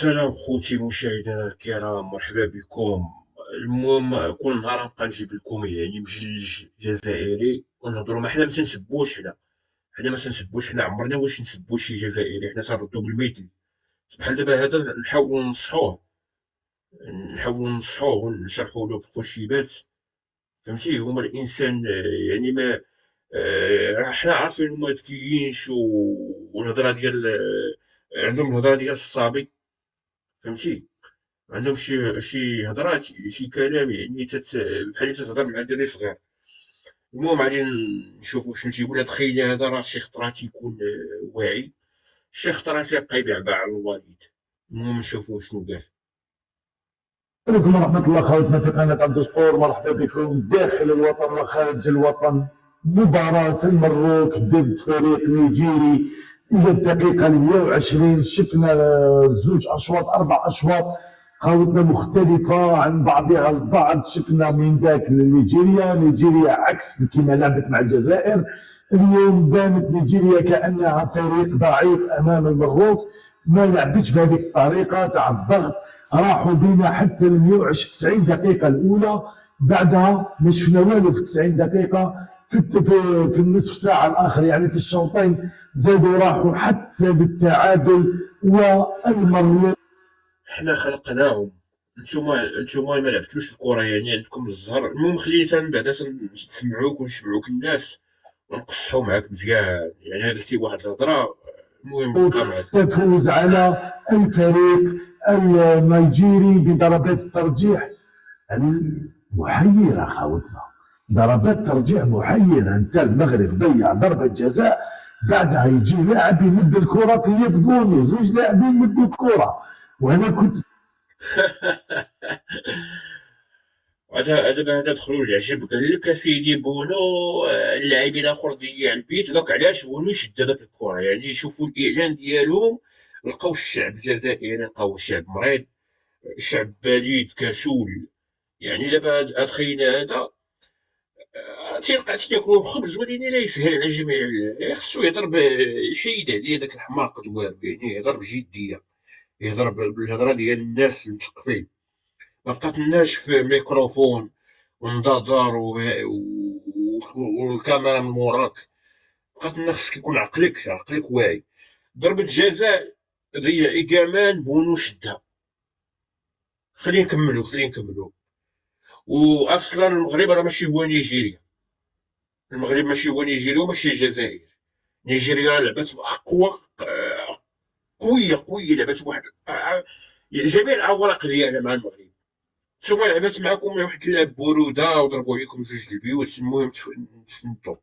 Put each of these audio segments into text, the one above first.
سلام خوتي مشاهدينا الكرام، مرحبا بكم. المهم كل نهار نبقى نجيب لكم مجلج جزائري ونهضروا. ما حنا ما تنسبوش، حنا ما تنسبوش، حنا عمرنا واش نسبوا شي جزائري، حنا تنردوا بالمثل. بحال دابا هذا نحاولوا ننصحوه ونشرحوا له في الخشيبات. فهمتي؟ هما الانسان ما حنا عارفين هما ذكيين والهضره ديال عندهم الهضره ديال الصبي. فهمتي؟ عندهم شي هضرات، شي كلام بحال اللي تتهضر مع دري صغير. المهم غادي نشوفوا شنو تيقول هاد خينا هذا. راه شي خطرات يكون واعي، شي خطرات يبقى يبعبع على الوالد. المهم نشوفوا شنو قال. عليكم ورحمة الله خوتنا في قناة عبدو سبور. مرحبا بكم داخل الوطن وخارج الوطن. مباراة المبروك ضد فريق نيجيري إلى الدقيقة 120 شفنا زوج أشواط 4 أشواط خوتنا مختلفة عن بعضها البعض. شفنا من ذاك نيجيريا عكس كما لعبت مع الجزائر. اليوم بانت نيجيريا كأنها فريق ضعيف أمام المبروك، ما لعبتش بهذه الطريقة تاع الضغط. راحوا بينا حتى ال 190 دقيقة الأولى، بعدها ما شفنا والو في 90 دقيقة. في النصف ساعة الآخر يعني في الشوطين زادوا راحوا حتى بالتعادل والمرور. حنا خلقناهم، نتوما ما لعبتوش الكرة، عندكم الزهر. المهم خليني من بعدا نسمعوك ونسمعوك الناس ونقصحوا معاك مزيان. قلتي واحد الهضرة، المهم بقى معاك. تفوز على الفريق النيجيري بضربات الترجيح المحيرة خاوتنا. ضربات ترجيح محيرة. انت المغرب ضيع ضربة جزاء، بعدها يجي لاعب يمد الكرة في يد بونو، زوج لاعبين يمدوا الكرة وانا كنت هذا دخلوا العجب. قال لك اسيدي بونو اللاعبين الاخر ضيع البيت. دوك علاش بونو شد هذاك الكره؟ شوفوا الاعلان ديالهم، لقاو الشعب الجزائري، لقاو الشعب مريض، شعب بليد كسول. دابا هاد خينا هذا تيلقى تياكلوا الخبز، ولكن لا يسهل على الجميع. خصو يهضر يحيد عليه داك الحماق دوار، يهضر بجديه، يهضر بالهضره ديال الناس المثقفين. ما بقاتلناش في ميكروفون ونضاضر والكاميرا من موراك. بقات لنا خصك يكون عقلك واعي. ضربة جزاء ضيع إيكامان بونو شدها. خلينا نكملوا. واصلا المغرب راه ماشي هو نيجيريا. المغرب ماشي هو نيجيريا وماشي الجزائر. نيجيريا لعبت بأقوى، قوية، لعبت بواحد جميع الأوراق ديالها مع المغرب. ثم لعبت معكم واحد اللعب برودة وضربوا عليكم جوج البيوت. المهم تفندوا.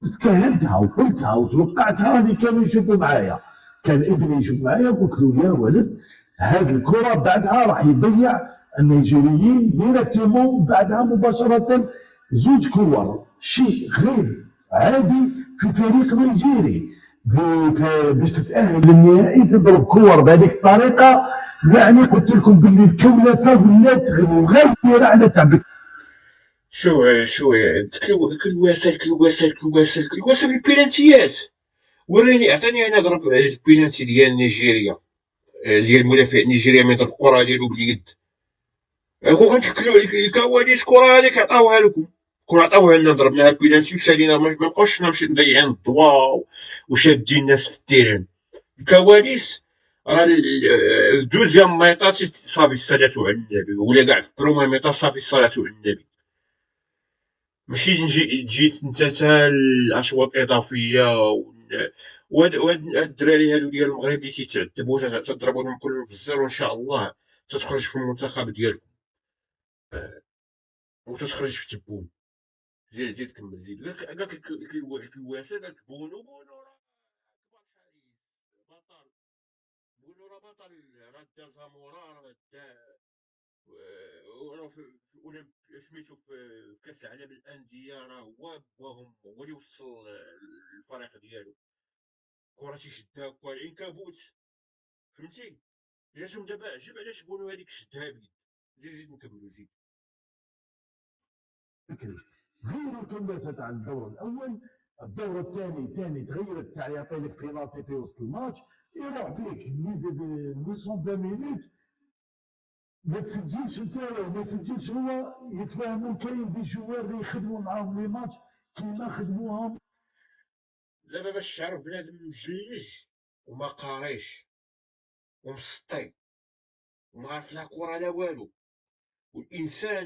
تفهمتها وقلتها وتوقعتها اللي كانوا يشوفوا معايا. كان ابني يشوف معايا، قلت له يا ولد هذه الكره بعدها راح يضيع النيجيريين ديريكتومون، بعدها مباشره زوج كور، شيء غير عادي في فريق نيجيري. باش تتاهل للنهائي تضرب كور بهذيك الطريقه. يعني قلت لكم باللي الكولسه ولات مغيره على تعبك. شو كل واسل البيلانتيات. وريني، اعطيني انا ضرب البيلانتي ديال نيجيريا، ديال المدافع نيجيريا من ضرب الكره ديالو باليد. غنشكلوا الكواليس الكره هذيك عطاوها لكم. كون عطاوها لنا ضربناها بيلانتي وسالينا، ما نبقاوش نمشي مضيعين الضواء وشادين الناس في التيران. الكواليس راه الدوزيام ميطا صافي الصلاة على النبي، ولا كاع في البرومي ميطا صافي الصلاة على النبي. ماشي تجي انت تا الاشواط اضافيه وهاد الدراري هادو ديال المغرب اللي تيتعذبوا تضربوا لهم كلهم في الزر، وان شاء الله تتخرج في المنتخب ديالكم وتتخرج في تبون. زيد كمل، زيد. قالك الواسع، قالك بونو راه كبر الحارس، بطل. بونو راه بطل، راه دا زامورا، راه دا وراه سميتو في كاس العالم الانديه، راه هو اللي وصل الفريق ديالو. كره تيشدها كره العنكبوت. فهمتي؟ جاتهم دابا عجب علاش بونو هذيك شدها بيد. زيد نكملوا، زيد. غير الكلاسه تاع الدور الاول الدور الثاني تغيرت تاع يعطي لك بينالتي في وسط الماتش، يروح بيك 120 مينوت ما تسجلش انت وما يسجلش هو، يتفاهموا كاين دي جوار يخدموا معاهم لي ماتش كيما خدموهم. دابا باش تعرف بنادم مجلج وما قاريش ومسطي وما عارف لا كورة لا والو، والانسان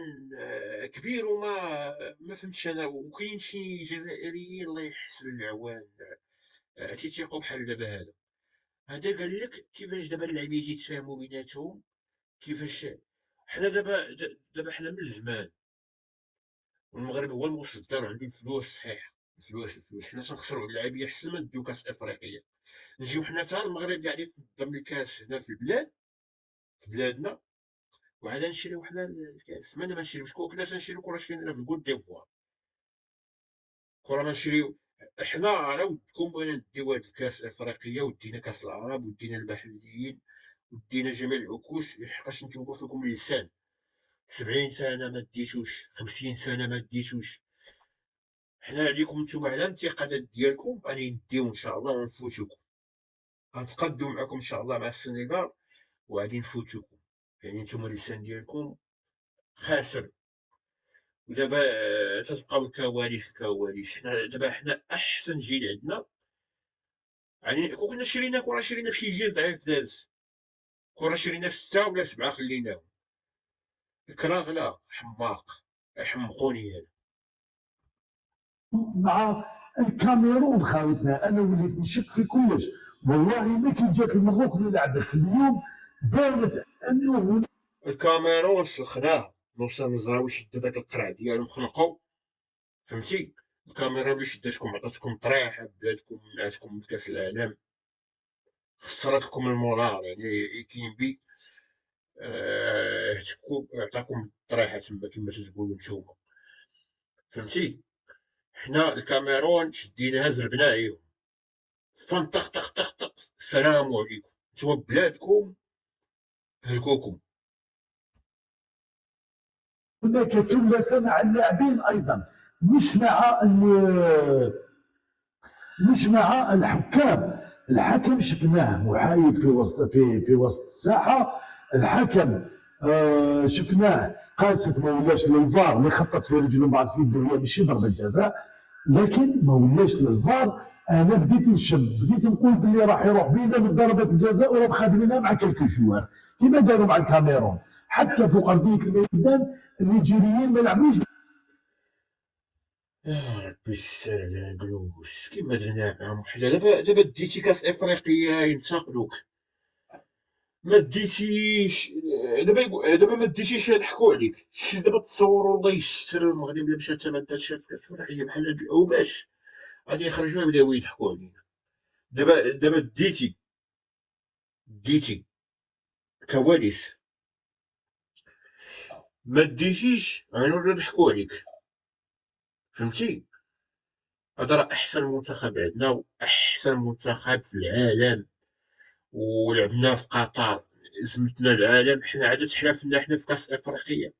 كبير وما ما فهمتش انا. وكاين شي جزائريين الله يحسن العوان تيتيقوا بحال دابا هذا قال لك كيفاش دابا اللاعبين يتفاهموا بيناتهم، كيفاش حنا دابا حنا من زمان والمغرب هو المصدر عنده الفلوس صحيح. الفلوس حنا تنخسروا على اللعابيه حسن ما نديو كاس افريقيا، نجيو حنا حتى المغرب قاعد يتنظم الكاس هنا في البلاد في بلادنا، وعاد نشريو حنا الكاس. ما نشريوش كنا تنشريو كره شرينا في الكوت ديفوار، كره ما نشريو حنا. راه ودكم بغينا نديو هاد الكاس افريقيا ودينا كاس العرب ودينا المحليين ودينا جميع العكوس، لحقاش نتوما فيكم اللسان 70 سنه ما ديتوش، 50 سنه ما ديتوش. حنا عليكم نتوما على الانتقادات ديالكم غادي نديو ان شاء الله ونفوتوكم، غنتقادو معكم ان شاء الله مع السنغال وغادي نفوتوكم. يعني نتوما اللسان ديالكم خاسر. ودابا تتبقاو الكواليس. حنا احسن جيل عندنا. يعني كنا شرينا كره، شرينا في شي جيل ضعيف داز، كره شرينا 6 ولا 7 خليناهم. الكراغ لا حماق يحمقوني هذا. مع الكاميرون خاوتنا انا وليت نشك في كلش، والله ما كي جات المغرب اللي لعبت اليوم بانت انه الكاميرون سخناه، موسى النزراوي شد داك القرع ديالهم خنقو، فهمتي. الكاميرا اللي شداتكم عطاتكم طريحه بلادكم منعتكم بكاس العالم، خسرت لكم المورال. يعني كينبي هتكو عطاكم الطريحه تما كما تقولوا نتوما، فهمتي. حنا الكاميرون شديناها زربنا عليهم فن طخ طخ طخ طخ السلام عليكم، نتوما بلادكم هلكوكم. هناك كلة مع اللاعبين ايضا، مش مع مش مع الحكام. الحكم شفناه محايد في وسط في وسط الساحه. الحكم شفناه قاست ما ولاش للفار اللي خطط في رجله بعد في يده هي ماشي ضربه جزاء، لكن ما ولاش للفار. انا بديت بديت نقول باللي راح يروح بينا من ضربه الجزاء وراه خادمينها مع كلكو جوار كما داروا مع الكاميرون. حتى فوق ارضيه الميدان النيجيريين ما لعبوش. يا ربي السلام قلوس كيما درنا معاهم حنا. دابا ديتي كاس افريقيا ينتقدوك، ما ديتيش دابا ما ديتيش يضحكوا عليك. شي دابا تصوروا الله يستر المغرب الا مشى حتى ما دارش كاس افريقيا بحال هاد الاوباش غادي يخرجوا يبداو يضحكوا علينا. دابا ديتي كواليس، ما ديتيش غنوليو يضحكوا عليك، فهمتي. هذا راه احسن منتخب عندنا واحسن منتخب في العالم، ولعبنا في قطر زمتنا العالم. حنا عاد تحالفنا حنا في كاس افريقيا،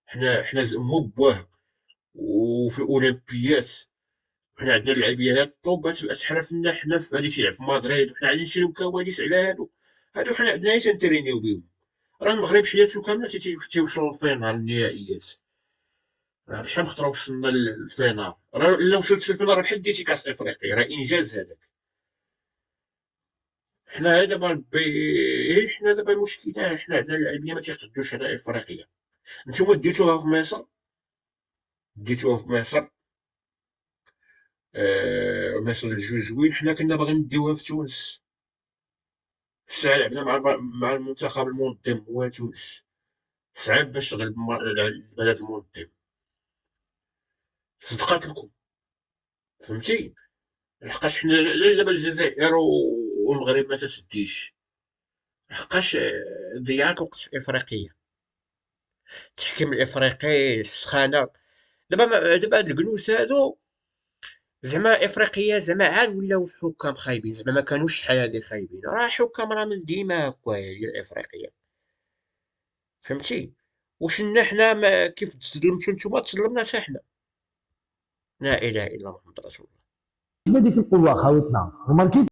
حنا مو بواه. وفي الاولمبيات حنا عندنا اللعيبه الطوب تحالفنا حنا في غادي تيلعب في مدريد، وحنا غادي نشريو كواليس على هادو حنا عندنا تنترينيو بهم. راه المغرب حياته كامله تيوصل للفينال النهائيات. راه بشحال من خطره وصلنا للفينال، راه الا وصلت في الفينال راه بحال ديتي كاس افريقيا، راه انجاز هذاك. حنا دابا حنا دابا المشكله حنا عندنا اللاعبين ما تيقدوش على افريقيا. نتوما ديتوها في مصر مصر الجوج حنا كنا باغيين نديوها في تونس. الساعه لعبنا مع المنتخب المنظم هو تونس، صعيب باش تغلب البلد المنظم. صدقات لكم، فهمتي. لحقاش حنا لا دابا الجزائر والمغرب ما تسديش، لحقاش ضيعت وقت في افريقيا. التحكيم الافريقي السخانه دابا هاد الجلوس هادو زعما افريقيا زعما عاد ولاو الحكام خايبين، زعما ما كانوش شحال هادي خايبين. راه الحكام راه من ديما هكايا ديال افريقيا، فهمتي. وشنا حنا كيف تظلمتو نتوما تظلمنا حتى حنا. لا اله الا الله محمد رسول الله. هذيك القوه خاوتنا.